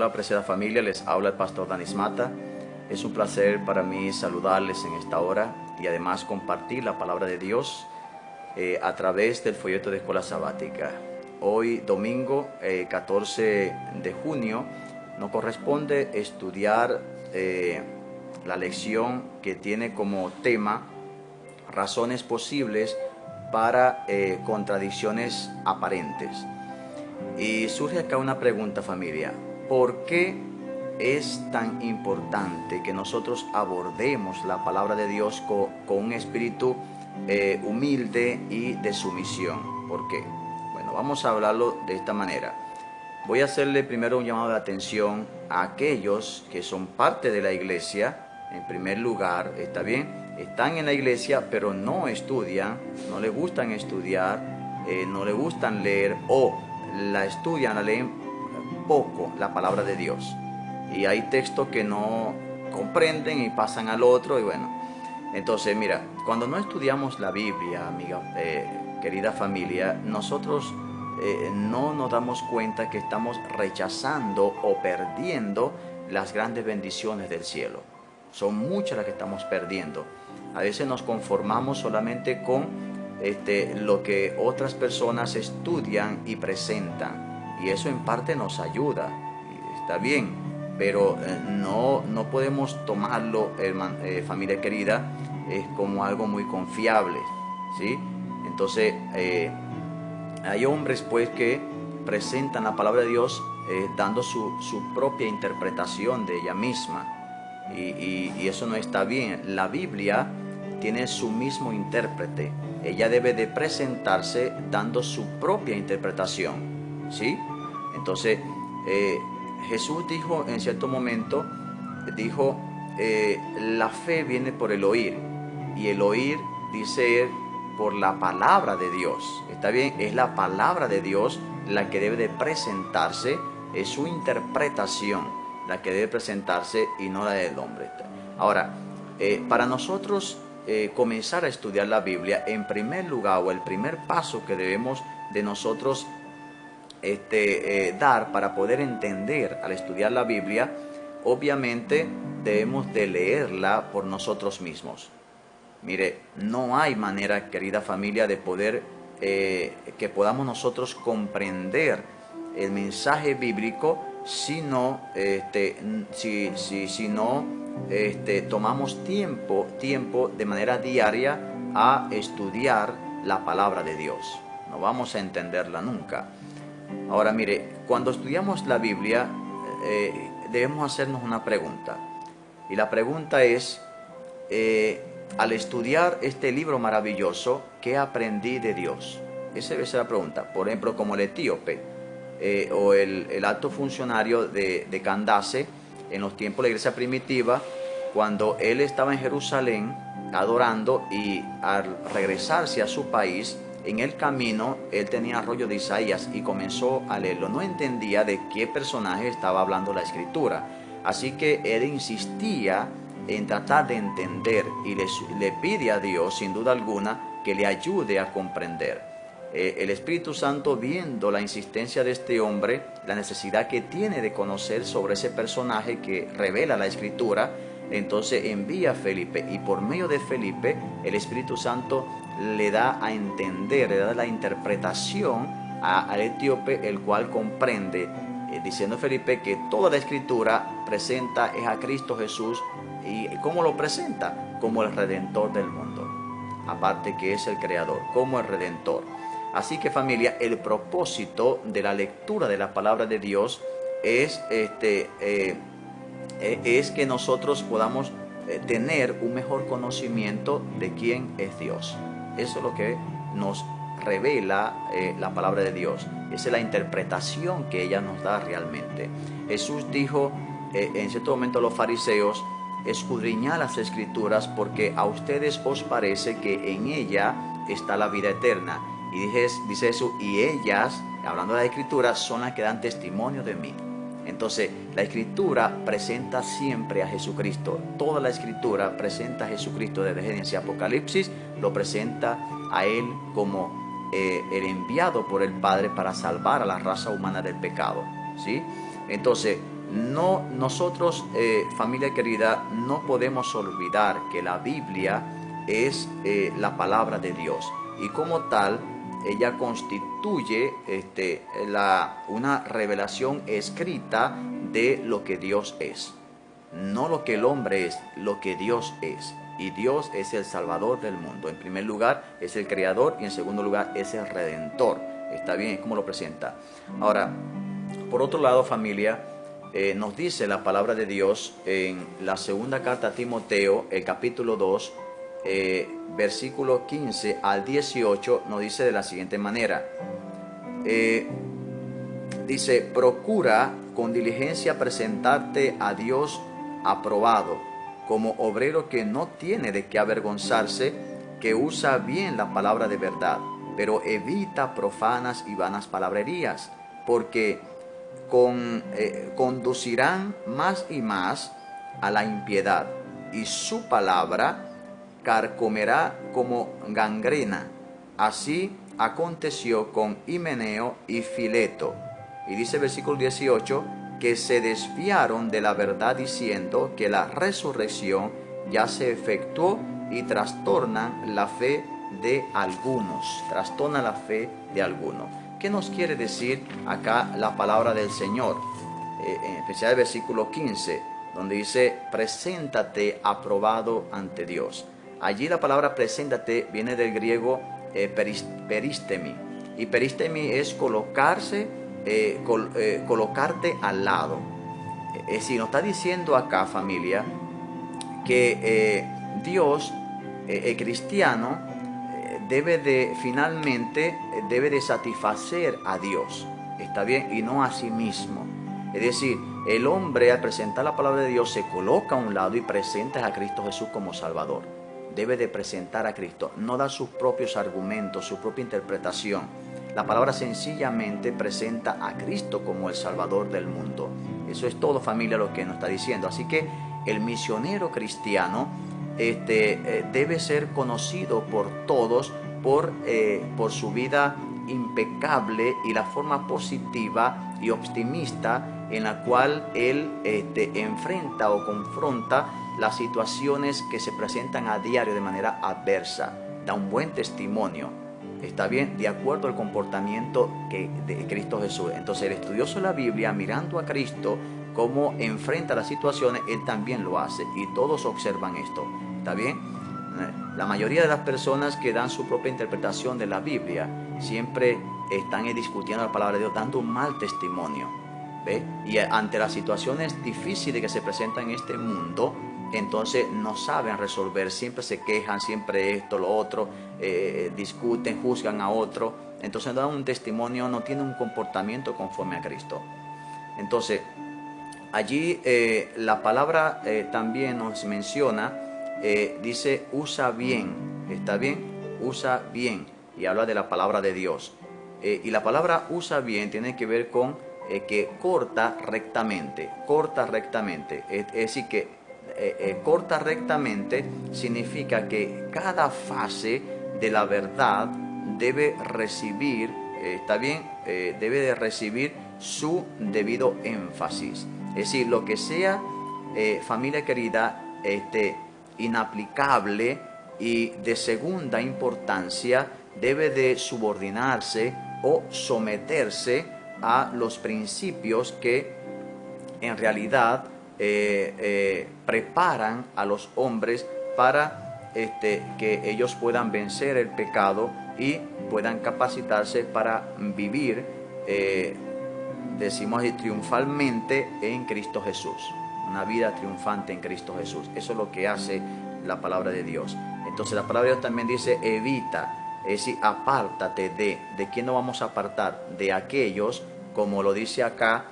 Hola, apreciada familia, les habla el pastor Danis Mata. Es un placer para mí saludarles en esta hora y además compartir la palabra de Dios a través del folleto de Escuela Sabática. Hoy, domingo 14 de junio, nos corresponde estudiar la lección que tiene como tema razones posibles para contradicciones aparentes. Y surge acá una pregunta, familia: ¿por qué es tan importante que nosotros abordemos la palabra de Dios con un espíritu humilde y de sumisión? ¿Por qué? Bueno, vamos a hablarlo de esta manera. Voy a hacerle primero un llamado de atención a aquellos que son parte de la iglesia. En primer lugar, ¿está bien? Están en la iglesia pero no estudian, no les gustan estudiar, no les gustan leer, o la estudian, la leen poco, la palabra de Dios. Y hay textos que no comprenden y pasan al otro, y bueno. Entonces, mira, cuando no estudiamos la Biblia, amiga, querida familia, nosotros no nos damos cuenta que estamos rechazando o perdiendo las grandes bendiciones del cielo. Son muchas las que estamos perdiendo. A veces nos conformamos solamente con lo que otras personas estudian y presentan, y eso en parte nos ayuda, está bien, pero no podemos tomarlo, familia querida, como algo muy confiable, ¿sí? Entonces hay hombres pues que presentan la palabra de Dios dando su propia interpretación de ella misma, y eso no está bien. La Biblia tiene su mismo intérprete. Ella debe de presentarse dando su propia interpretación, ¿sí? Entonces, Jesús dijo en cierto momento, dijo, la fe viene por el oír, y el oír, dice él, por la palabra de Dios. ¿Está bien? Es la palabra de Dios la que debe de presentarse, es su interpretación la que debe presentarse y no la del hombre. Ahora, para nosotros comenzar a estudiar la Biblia, en primer lugar, o el primer paso que debemos de nosotros dar para poder entender al estudiar la Biblia, obviamente debemos de leerla por nosotros mismos. Mire, no hay manera, querida familia, de poder que podamos nosotros comprender el mensaje bíblico si no tomamos tiempo de manera diaria a estudiar la palabra de Dios. No vamos a entenderla nunca. Ahora mire, cuando estudiamos la Biblia debemos hacernos una pregunta, y la pregunta es, al estudiar este libro maravilloso, ¿qué aprendí de Dios? Esa debe ser la pregunta. Por ejemplo, como el etíope o el alto funcionario de Candace en los tiempos de la iglesia primitiva, cuando él estaba en Jerusalén adorando, y al regresarse a su país, en el camino él tenía el rollo de Isaías y comenzó a leerlo. No entendía de qué personaje estaba hablando la escritura, así que él insistía en tratar de entender, y le pide a Dios, sin duda alguna, que le ayude a comprender. El Espíritu Santo, viendo la insistencia de este hombre, la necesidad que tiene de conocer sobre ese personaje que revela la escritura, entonces envía a Felipe, y por medio de Felipe el Espíritu Santo le da a entender, le da la interpretación al etíope, el cual comprende, diciendo Felipe que toda la escritura presenta es a Cristo Jesús. ¿Y cómo lo presenta? Como el Redentor del mundo, aparte que es el Creador, como el Redentor. Así que, familia, el propósito de la lectura de la palabra de Dios es que nosotros podamos tener un mejor conocimiento de quién es Dios. Eso es lo que nos revela la palabra de Dios. Esa es la interpretación que ella nos da realmente. Jesús dijo en cierto momento a los fariseos: escudriñad las escrituras, porque a ustedes os parece que en ella está la vida eterna. Y dice eso, y ellas, hablando de la escritura, son las que dan testimonio de mí. Entonces, la escritura presenta siempre a Jesucristo. Toda la escritura presenta a Jesucristo desde Génesis a Apocalipsis, lo presenta a Él como el enviado por el Padre para salvar a la raza humana del pecado, ¿sí? Entonces, No, nosotros, familia querida, no podemos olvidar que la Biblia es la palabra de Dios y como tal ella constituye una revelación escrita de lo que Dios es. No lo que el hombre es, lo que Dios es. Y Dios es el Salvador del mundo. En primer lugar es el Creador y en segundo lugar es el Redentor. Está bien, es como lo presenta. Ahora, por otro lado, familia, nos dice la palabra de Dios en la segunda carta a Timoteo, el capítulo 2, versículo 15 al 18, nos dice de la siguiente manera. Dice, procura con diligencia presentarte a Dios aprobado, como obrero que no tiene de qué avergonzarse, que usa bien la palabra de verdad, pero evita profanas y vanas palabrerías, porque conducirán más y más a la impiedad, y su palabra carcomerá como gangrena. Así aconteció con Himeneo y Fileto. Y dice el versículo 18, que se desviaron de la verdad diciendo que la resurrección ya se efectuó y trastornan la fe de algunos. Trastornan la fe de algunos. ¿Qué nos quiere decir acá la palabra del Señor? En especial el versículo 15, donde dice, preséntate aprobado ante Dios. Allí la palabra preséntate viene del griego peristemi. Y peristemi es colocarse, colocarte al lado. Es decir, nos está diciendo acá, familia, que Dios, el cristiano, debe de satisfacer a Dios, ¿está bien? Y no a sí mismo. Es decir, el hombre al presentar la palabra de Dios se coloca a un lado y presenta a Cristo Jesús como Salvador. Debe de presentar a Cristo, no dar sus propios argumentos, su propia interpretación. La palabra sencillamente presenta a Cristo como el Salvador del mundo. Eso es todo, familia, lo que nos está diciendo. Así que el misionero cristiano debe ser conocido por todos por su vida impecable y la forma positiva y optimista en la cual él enfrenta o confronta las situaciones que se presentan a diario de manera adversa. Da un buen testimonio, está bien, de acuerdo al comportamiento de Cristo Jesús. Entonces el estudioso de la Biblia, mirando a Cristo cómo enfrenta las situaciones, él también lo hace y todos observan esto, ¿está bien? La mayoría de las personas que dan su propia interpretación de la Biblia siempre están discutiendo la palabra de Dios, dando un mal testimonio, ¿ve? Y ante las situaciones difíciles que se presentan en este mundo, entonces no saben resolver, siempre se quejan, siempre esto, lo otro, discuten, juzgan a otro. Entonces dan un testimonio, no tienen un comportamiento conforme a Cristo. Entonces, allí la palabra también nos menciona, dice usa bien, ¿está bien? Usa bien, y habla de la palabra de Dios. Y la palabra usa bien tiene que ver con que corta rectamente, es decir que corta rectamente significa que cada fase de la verdad debe recibir, ¿está bien? Debe de recibir su debido énfasis. Es decir, lo que sea, familia querida, inaplicable y de segunda importancia debe de subordinarse o someterse a los principios que en realidad preparan a los hombres para que ellos puedan vencer el pecado y puedan capacitarse para vivir, decimos así, triunfalmente en Cristo Jesús. Una vida triunfante en Cristo Jesús. Eso es lo que hace la palabra de Dios. Entonces la palabra de Dios también dice evita, es decir, apártate ¿de quién nos vamos a apartar? De aquellos, como lo dice acá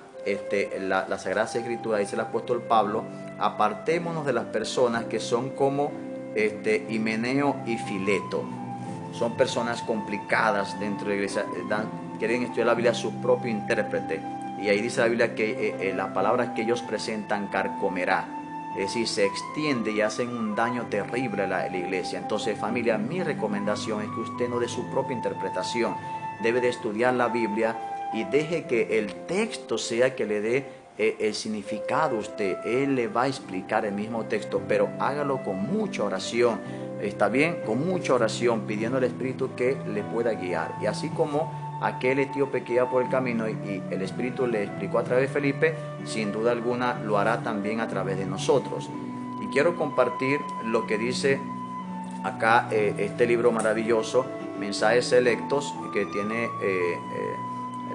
la Sagrada Escritura, dice el apóstol Pablo, apartémonos de las personas que son como Himeneo y Fileto. Son personas complicadas dentro de la iglesia, quieren estudiar la Biblia a su propio intérprete. Y ahí dice la Biblia que la palabra que ellos presentan carcomerá. Es decir, se extiende y hacen un daño terrible a la iglesia. Entonces, familia, mi recomendación es que usted no dé su propia interpretación. Debe de estudiar la Biblia y deje que el texto sea que le dé el significado usted. Él le va a explicar el mismo texto, pero hágalo con mucha oración. ¿Está bien? Con mucha oración, pidiendo al Espíritu que le pueda guiar. Y así como aquel etíope que iba por el camino y el Espíritu le explicó a través de Felipe, sin duda alguna lo hará también a través de nosotros. Y quiero compartir lo que dice acá este libro maravilloso, Mensajes Selectos, que tiene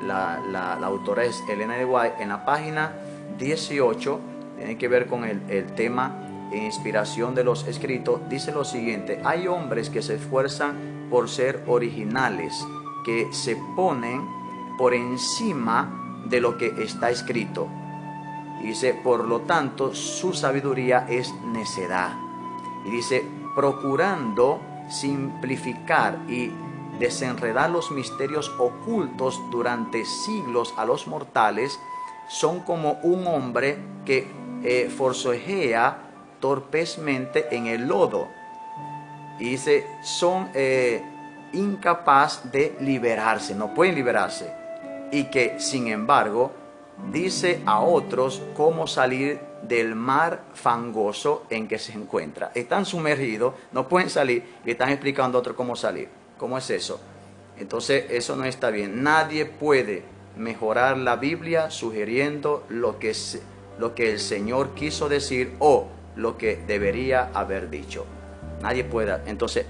la autora es Elena de White. En la página 18, tiene que ver con el tema inspiración de los escritos. Dice lo siguiente: hay hombres que se esfuerzan por ser originales, que se ponen por encima de lo que está escrito. Y dice, por lo tanto, su sabiduría es necedad. Y dice, procurando simplificar y desenredar los misterios ocultos durante siglos a los mortales, son como un hombre que forcejea torpezmente en el lodo. Y dice, son incapaz de liberarse, no pueden liberarse. Y que, sin embargo, dice a otros cómo salir del mar fangoso en que se encuentra. Están sumergidos, no pueden salir, y están explicando a otros cómo salir. ¿Cómo es eso? Entonces, eso no está bien. Nadie puede mejorar la Biblia sugiriendo lo que el Señor quiso decir o lo que debería haber dicho. Nadie puede. Entonces,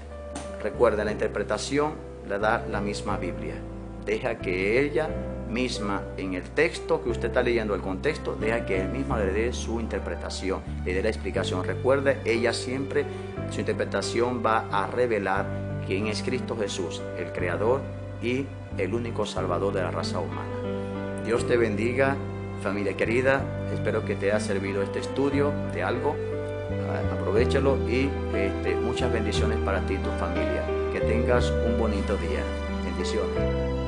recuerda, la interpretación la da la misma Biblia. Deja que ella misma, en el texto que usted está leyendo, el contexto, deja que él misma le dé su interpretación, le dé la explicación. Recuerde, ella siempre, su interpretación va a revelar quién es Cristo Jesús, el Creador y el único Salvador de la raza humana. Dios te bendiga, familia querida. Espero que te haya servido este estudio de algo. Aprovéchalo y muchas bendiciones para ti y tu familia. Que tengas un bonito día. Bendiciones.